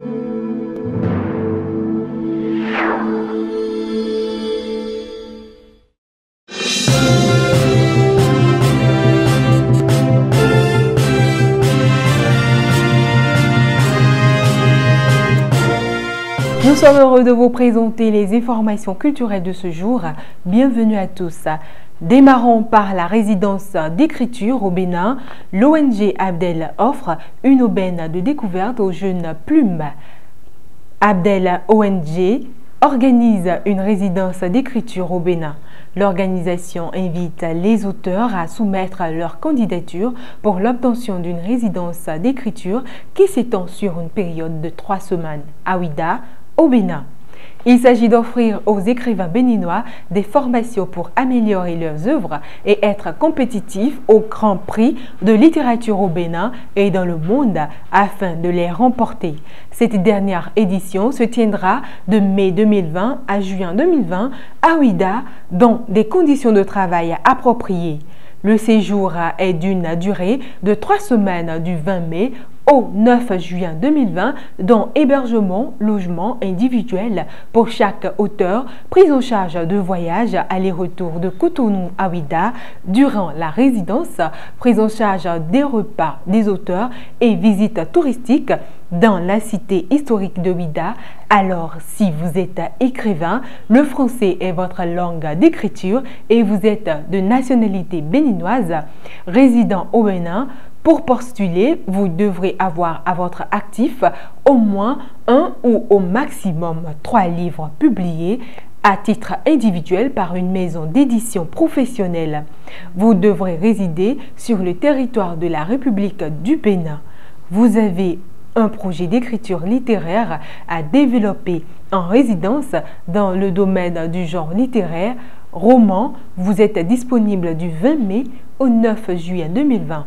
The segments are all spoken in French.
Nous sommes heureux de vous présenter les informations culturelles de ce jour. Bienvenue à tous. Démarrons par la résidence d'écriture au Bénin. L'ONG Abdel offre une aubaine de découverte aux jeunes plumes. Abdel ONG organise une résidence d'écriture au Bénin. L'organisation invite les auteurs à soumettre leur candidature pour l'obtention d'une résidence d'écriture qui s'étend sur une période de 3 semaines à Ouidah, au Bénin. Il s'agit d'offrir aux écrivains béninois des formations pour améliorer leurs œuvres et être compétitifs au Grand Prix de littérature au Bénin et dans le monde afin de les remporter. Cette dernière édition se tiendra de mai 2020 à juin 2020 à Ouidah dans des conditions de travail appropriées. Le séjour est d'une durée de 3 semaines du 20 mai au 9 juin 2020, dont hébergement, logement individuel pour chaque auteur, prise en charge de voyage aller-retour de Cotonou à Ouidah durant la résidence, prise en charge des repas des auteurs et visites touristiques dans la cité historique de Ouidah. Alors, si vous êtes écrivain, le français est votre langue d'écriture et vous êtes de nationalité béninoise, résident au Bénin, pour postuler, vous devrez avoir à votre actif au moins 1 ou au maximum 3 livres publiés à titre individuel par une maison d'édition professionnelle. Vous devrez résider sur le territoire de la République du Bénin. Vous avez un projet d'écriture littéraire à développer en résidence dans le domaine du genre littéraire, roman. Vous êtes disponible du 20 mai au 9 juillet 2020.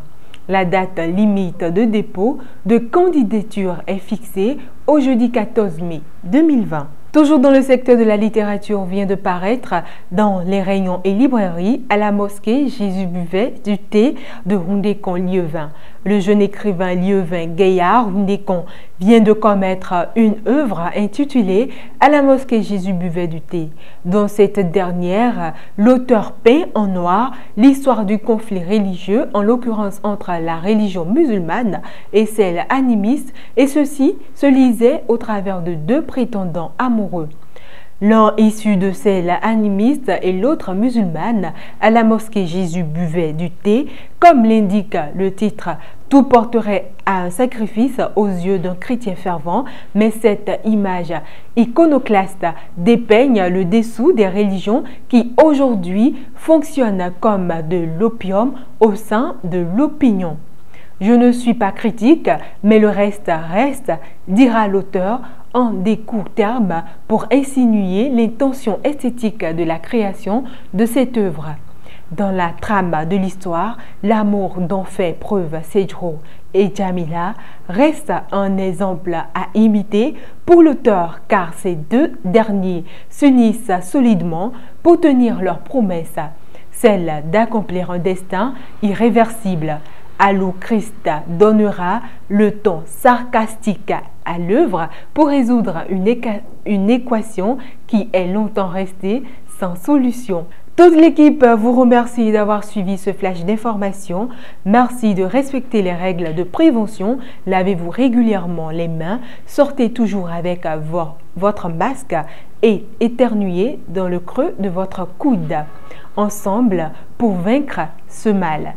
La date limite de dépôt de candidature est fixée au jeudi 14 mai 2020. Toujours dans le secteur de la littérature, vient de paraître dans les rayons et librairies à la mosquée Jésus Buvet du thé de Houndékon Lieuvin. Le jeune écrivain Lieuvin Gaillard Houndékon vient de commettre une œuvre intitulée à la mosquée Jésus Buvet du thé. Dans cette dernière, l'auteur peint en noir l'histoire du conflit religieux, en l'occurrence entre la religion musulmane et celle animiste, et ceci se lisait au travers de 2 prétendants amoureux. L'un issu de celle animiste et l'autre musulmane, à la mosquée Jésus Buvet du thé. Comme l'indique le titre, tout porterait à un sacrifice aux yeux d'un chrétien fervent, mais cette image iconoclaste dépeigne le dessous des religions qui aujourd'hui fonctionnent comme de l'opium au sein de l'opinion. Je ne suis pas critique, mais le reste reste, dira l'auteur en des courts termes pour insinuer l'intention esthétique de la création de cette œuvre. Dans la trame de l'histoire, l'amour dont fait preuve Sedro et Jamila reste un exemple à imiter pour l'auteur, car ces 2 derniers s'unissent solidement pour tenir leur promesse, celle d'accomplir un destin irréversible. Allô Christ donnera le ton sarcastique à l'œuvre pour résoudre une équation qui est longtemps restée sans solution. Toute l'équipe vous remercie d'avoir suivi ce flash d'information. Merci de respecter les règles de prévention. Lavez-vous régulièrement les mains. Sortez toujours avec votre masque et éternuez dans le creux de votre coude. Ensemble pour vaincre ce mal.